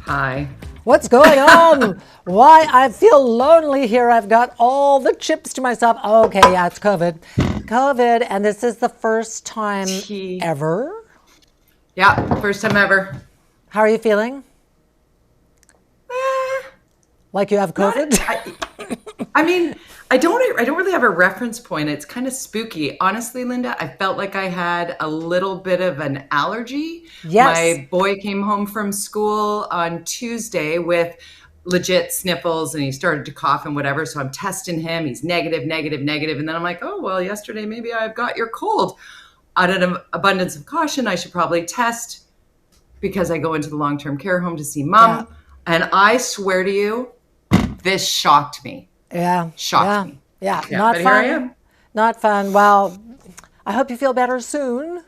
Hi. What's going on? Why I feel lonely here. I've got all the chips to myself. Okay, yeah, it's COVID. COVID, and this is the first time ever. Yeah, first time ever. How are you feeling? Like you have COVID? I mean, I don't really have a reference point. It's kind of spooky. Honestly, Linda, I felt like I had a little bit of an allergy. Yes. My boy came home from school on Tuesday with legit sniffles and he started to cough and whatever. So I'm testing him. He's negative, negative, negative. And then I'm like, oh, well, yesterday maybe I've got your cold. Out of an abundance of caution, I should probably test because I go into the long-term care home to see mom. Yeah. And I swear to you, this shocked me. Yeah. Shocked me. Yeah. Not but fun. Here I am. Not fun. Well, I hope you feel better soon. Thank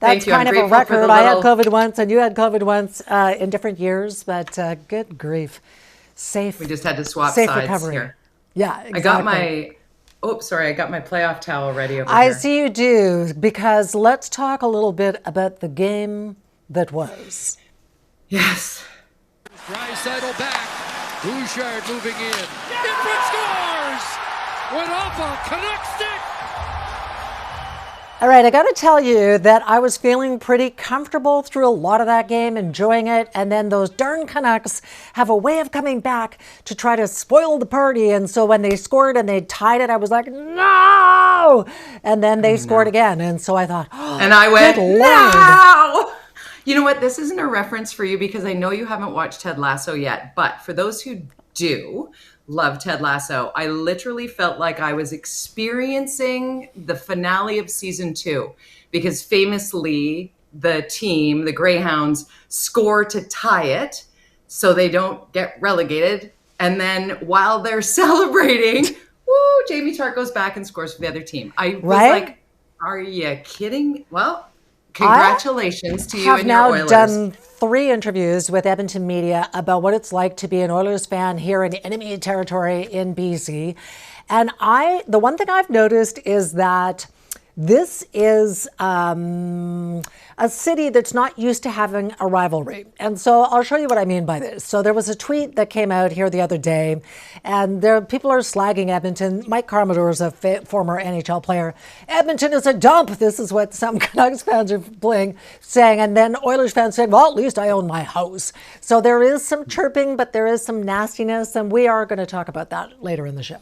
That's you. kind of a record. I had COVID once and you had COVID once in different years, but good grief. Safe. We just had to swap safe sides recovery. here. Yeah, exactly. I got my playoff towel ready over here. I see you do, because let's talk a little bit about the game that was. Yes. Draisaitl back. Bouchard moving in. Infant scores! Went off a Canuck stick. All right, I got to tell you that I was feeling pretty comfortable through a lot of that game, enjoying it. And then those darn Canucks have a way of coming back to try to spoil the party. And so when they scored and they tied it, I was like, no! And then they scored again. And so I thought, oh, and I went, good no! You know what? This isn't a reference for you because I know you haven't watched Ted Lasso yet. But for those who do love Ted Lasso, I literally felt like I was experiencing the finale of season 2 because famously the team, the Greyhounds, score to tie it so they don't get relegated. And then while they're celebrating, woo, Jamie Tartt goes back and scores for the other team. I was like, are you kidding? Well, congratulations to you and your Oilers. I have now done 3 interviews with Edmonton media about what it's like to be an Oilers fan here in enemy territory in BC. And the one thing I've noticed is that this is a city that's not used to having a rivalry. And so I'll show you what I mean by this. So there was a tweet that came out here the other day, and people are slagging Edmonton. Mike Commodore is a former NHL player. Edmonton is a dump. This is what some Canucks fans are saying. And then Oilers fans saying, well, at least I own my house. So there is some chirping, but there is some nastiness. And we are going to talk about that later in the show.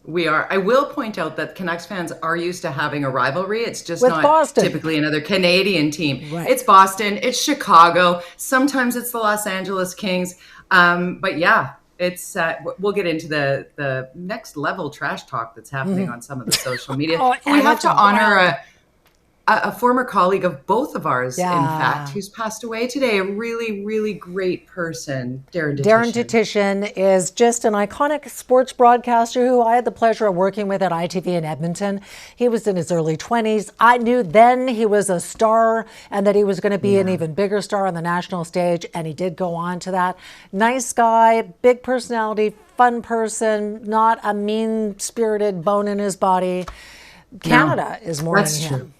We are. I will point out that Canucks fans are used to having a rivalry. It's just with not Boston. Typically another Canadian team. Right. It's Boston. It's Chicago. Sometimes it's the Los Angeles Kings. But yeah, it's. We'll get into the next level trash talk that's happening on some of the social media. We have to honor a former colleague of both of ours, in fact, who's passed away today. A really, really great person, Darren Detition. Darren Detition is just an iconic sports broadcaster who I had the pleasure of working with at ITV in Edmonton. He was in his early 20s. I knew then he was a star and that he was going to be an even bigger star on the national stage, and he did go on to that. Nice guy, big personality, fun person, not a mean-spirited bone in his body. Canada is mourning him. True.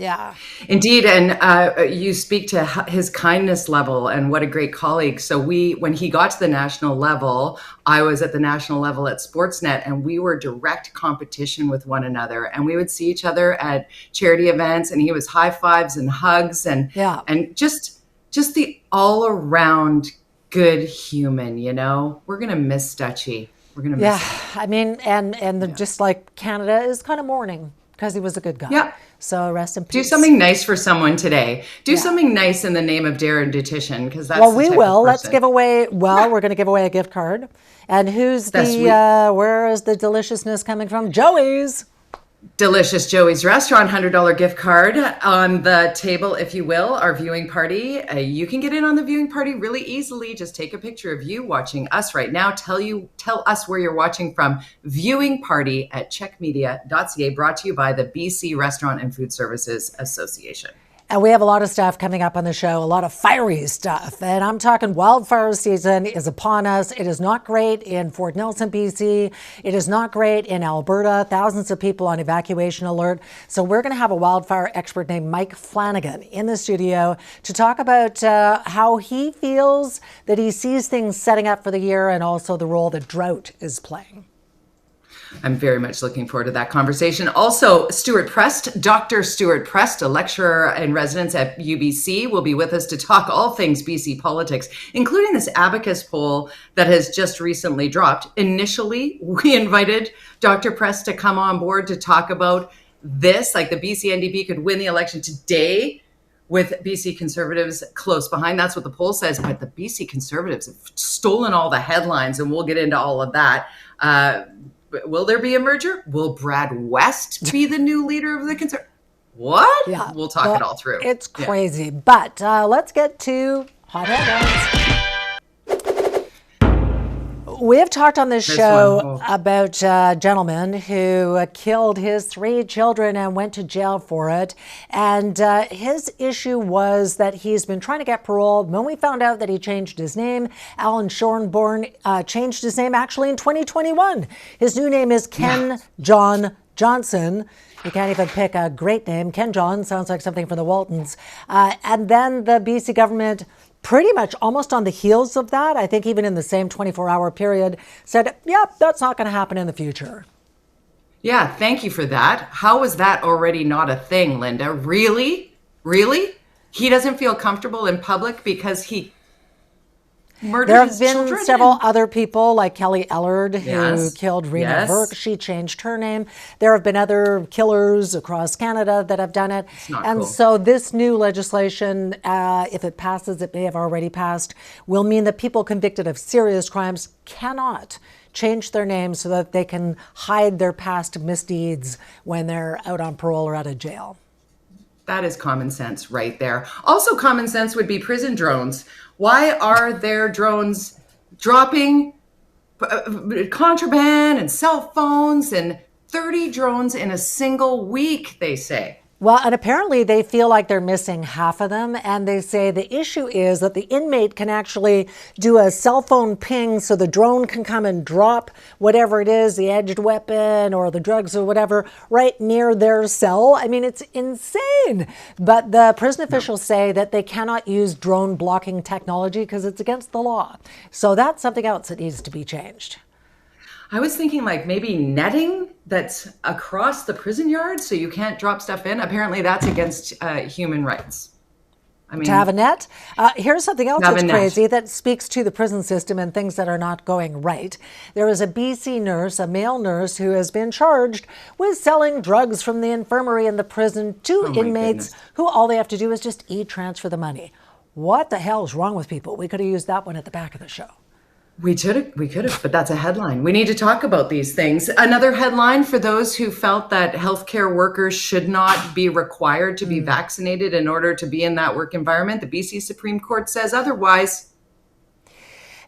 Yeah, indeed. And you speak to his kindness level and what a great colleague. So when he got to the national level, I was at the national level at Sportsnet, and we were direct competition with one another. And we would see each other at charity events, and he was high fives and hugs and just the all around good human. You know, we're gonna miss Dutchie. We're gonna miss him. I mean, and just like Canada is kind of mourning because he was a good guy. Yeah. So rest in peace. Do something nice for someone today. Do something nice in the name of Darren Detition, because that's we will. Let's give away. Well, we're going to give away a gift card. And who's where is the deliciousness coming from? Joey's. Delicious Joey's Restaurant, $100 gift card on the table, if you will, our viewing party. You can get in on the viewing party really easily. Just take a picture of you watching us right now. Tell us where you're watching from. Viewing party at chekmedia.ca, brought to you by the BC Restaurant and Food Services Association. And we have a lot of stuff coming up on the show, a lot of fiery stuff. And I'm talking wildfire season is upon us. It is not great in Fort Nelson, BC. It is not great in Alberta. Thousands of people on evacuation alert. So we're going to have a wildfire expert named Mike Flanagan in the studio to talk about how he feels that he sees things setting up for the year and also the role that drought is playing. I'm very much looking forward to that conversation. Also, Stuart Prest, Dr. Stuart Prest, a lecturer in residence at UBC, will be with us to talk all things BC politics, including this Abacus poll that has just recently dropped. Initially, we invited Dr. Prest to come on board to talk about this, like the BC NDP could win the election today with BC Conservatives close behind. That's what the poll says. But the BC Conservatives have stolen all the headlines, and we'll get into all of that. Will there be a merger? Will Brad West be the new leader of the Conservatives? What? Yeah, we'll talk it all through. It's crazy. Yeah. But let's get to hot headlines. We have talked on this show about a gentleman who killed his 3 children and went to jail for it. And his issue was that he's been trying to get parole. When we found out that he changed his name, Alan Shornborn changed his name actually in 2021. His new name is Ken John Johnson. You can't even pick a great name. Ken John sounds like something from the Waltons. And then the BC government, pretty much almost on the heels of that, I think even in the same 24-hour period, said, yep, that's not going to happen in the future. Yeah, thank you for that. How is that already not a thing, Linda? Really? Really? He doesn't feel comfortable in public because he murdered his children? There have been several other people like Kelly Ellard who killed Rena Burke. She changed her name. There have been other killers across Canada that have done it. And so this new legislation, if it passes, it may have already passed, will mean that people convicted of serious crimes cannot change their names so that they can hide their past misdeeds when they're out on parole or out of jail. That is common sense right there. Also common sense would be prison drones. Why are there drones dropping contraband and cell phones and 30 drones in a single week, they say? Well, and apparently they feel like they're missing half of them. And they say the issue is that the inmate can actually do a cell phone ping so the drone can come and drop whatever it is, the edged weapon or the drugs or whatever, right near their cell. I mean, it's insane. But the prison officials say that they cannot use drone blocking technology because it's against the law. So that's something else that needs to be changed. I was thinking like maybe netting that's across the prison yard so you can't drop stuff in. Apparently that's against human rights. I mean, to have a net. Here's something else that's crazy that speaks to the prison system and things that are not going right. There is a BC nurse, a male nurse, who has been charged with selling drugs from the infirmary in the prison to inmates who all they have to do is just e-transfer the money. What the hell is wrong with people? We could have used that one at the back of the show. We could have, but that's a headline. We need to talk about these things. Another headline for those who felt that healthcare workers should not be required to be vaccinated in order to be in that work environment. The BC Supreme Court says otherwise.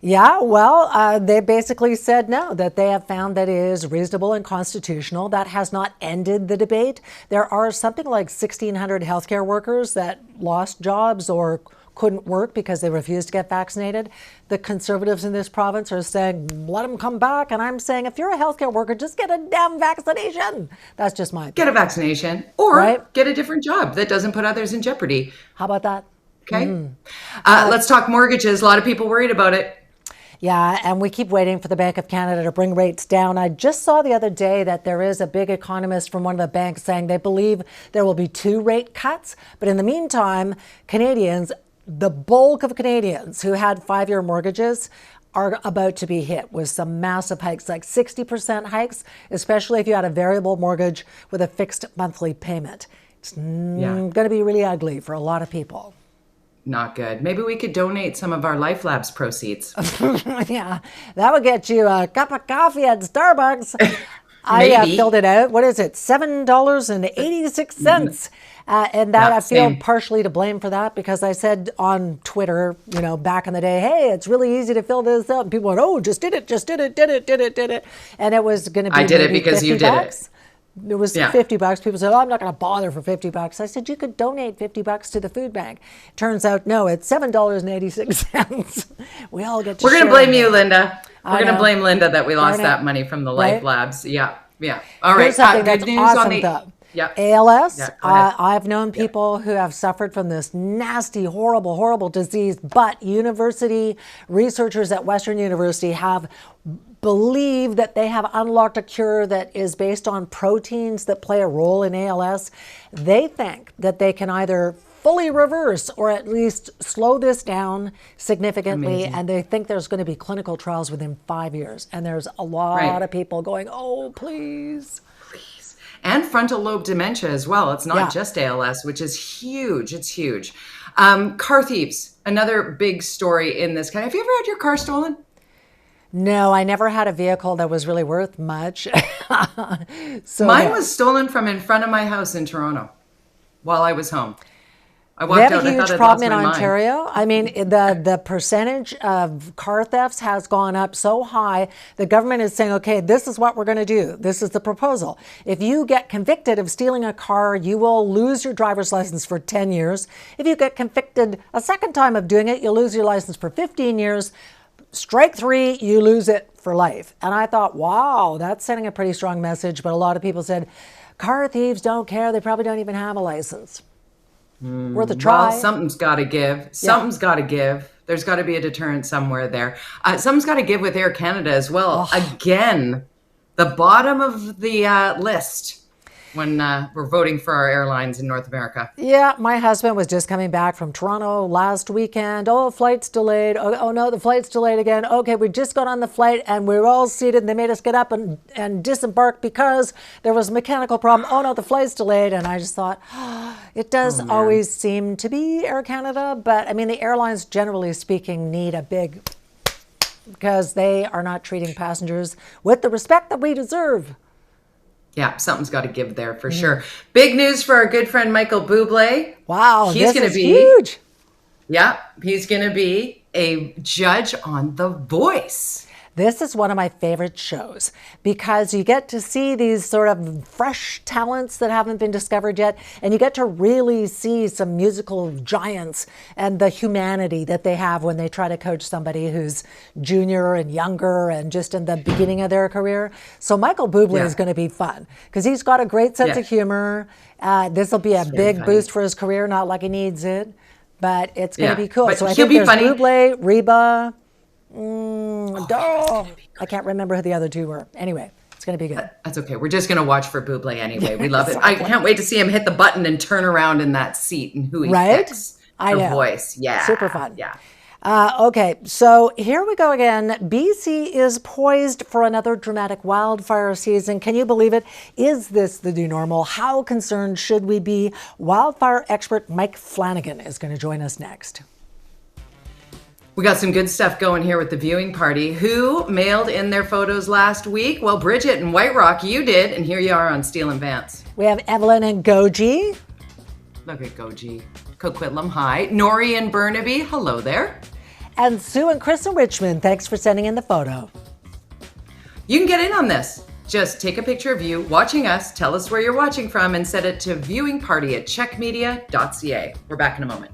Yeah, well, they basically said no, that they have found that it is reasonable and constitutional. That has not ended the debate. There are something like 1,600 healthcare workers that lost jobs or couldn't work because they refused to get vaccinated. The Conservatives in this province are saying, let them come back. And I'm saying, if you're a healthcare worker, just get a damn vaccination. That's just my opinion. Get a vaccination or get a different job that doesn't put others in jeopardy. How about that? Okay. Let's talk mortgages. A lot of people worried about it. Yeah, and we keep waiting for the Bank of Canada to bring rates down. I just saw the other day that there is a big economist from one of the banks saying they believe there will be 2 rate cuts. But in the meantime, Canadians, the bulk of Canadians who had 5-year mortgages are about to be hit with some massive hikes, like 60% hikes, especially if you had a variable mortgage with a fixed monthly payment. It's going to be really ugly for a lot of people. Not good. Maybe we could donate some of our Life Labs proceeds. Yeah, that would get you a cup of coffee at Starbucks. I filled it out. What is it? $7.86. And that I feel partially to blame for that because I said on Twitter, back in the day, hey, it's really easy to fill this out. And people went, oh, just did it. And it was going to be I did it because you did it. It was Yeah. $50. People said, oh, I'm not going to bother for $50. I said, you could donate $50 to the food bank. Turns out, no, it's $7.86. We all get to We're going to share blame in you, it. Linda. We're I going to know. blame Linda that we lost Darn it. that money from the Life Right? Labs. Yeah. Yeah. All right. Here's something Good that's news on awesome, the. though. Yeah. ALS, Yeah. Go ahead. I've known people who have suffered from this nasty, horrible, horrible disease, but university researchers at Western University have believed that they have unlocked a cure that is based on proteins that play a role in ALS. They think that they can either fully reverse or at least slow this down significantly. Amazing. And they think there's going to be clinical trials within 5 years. And there's a lot Right. of people going, oh, please. And frontal lobe dementia as well. It's not Yeah. just ALS, which is huge. It's huge. Car thieves, another big story in this. Have you ever had your car stolen? No, I never had a vehicle that was really worth much. So Mine yeah. was stolen from in front of my house in Toronto while I was home. I We walked have out. a I huge thought I'd problem in lost my mind. Ontario. I mean, the percentage of car thefts has gone up so high. The government is saying, okay, this is what we're going to do. This is the proposal. If you get convicted of stealing a car, you will lose your driver's license for 10 years. If you get convicted a second time of doing it, you'll lose your license for 15 years. Strike 3, you lose it for life. And I thought, wow, that's sending a pretty strong message. But a lot of people said, car thieves don't care. They probably don't even have a license. Worth a try. Well, something's got to give. Something's got to give. There's got to be a deterrent somewhere there. Something's got to give with Air Canada as well. Again, the bottom of the list when we're voting for our airlines in North America. Yeah, my husband was just coming back from Toronto last weekend. Oh, flight's delayed. Oh no, the flight's delayed again. Okay, we just got on the flight and we were all seated and they made us get up and disembark because there was a mechanical problem. Oh no, the flight's delayed. And I just thought, it does always seem to be Air Canada. But I mean, the airlines, generally speaking, need a big, because they are not treating passengers with the respect that we deserve. Yeah, something's got to give there for sure. Big news for our good friend Michael Bublé. Wow, He's this gonna is be huge. Yeah, he's going to be a judge on The Voice. This is one of my favorite shows because you get to see these sort of fresh talents that haven't been discovered yet, and you get to really see some musical giants and the humanity that they have when they try to coach somebody who's junior and younger and just in the beginning of their career. So Michael Bublé is going to be fun because he's got a great sense of humor. This will be a big funny. boost for his career, not like he needs it, but it's going to be cool. But So I he'll think be there's funny. Bublé, Reba. I can't remember who the other two were. Anyway, it's going to be good. That's okay. We're just going to watch for Bublé anyway. We love it. I can't wait to see him hit the button and turn around in that seat and who he Right? picks. I The know. Voice. Yeah. Super fun. Yeah. Okay, so here we go again. BC is poised for another dramatic wildfire season. Can you believe it? Is this the new normal? How concerned should we be? Wildfire expert Mike Flanagan is going to join us next. We got some good stuff going here with the viewing party. Who mailed in their photos last week? Well, Bridget in White Rock, you did, and here you are on Steel and Vance. We have Evelyn and Goji. Look at Goji. Coquitlam, hi. Nori and Burnaby, hello there. And Sue and Chris in Richmond, thanks for sending in the photo. You can get in on this. Just take a picture of you watching us, tell us where you're watching from, and set it to viewingparty@chekmedia.ca. We're back in a moment.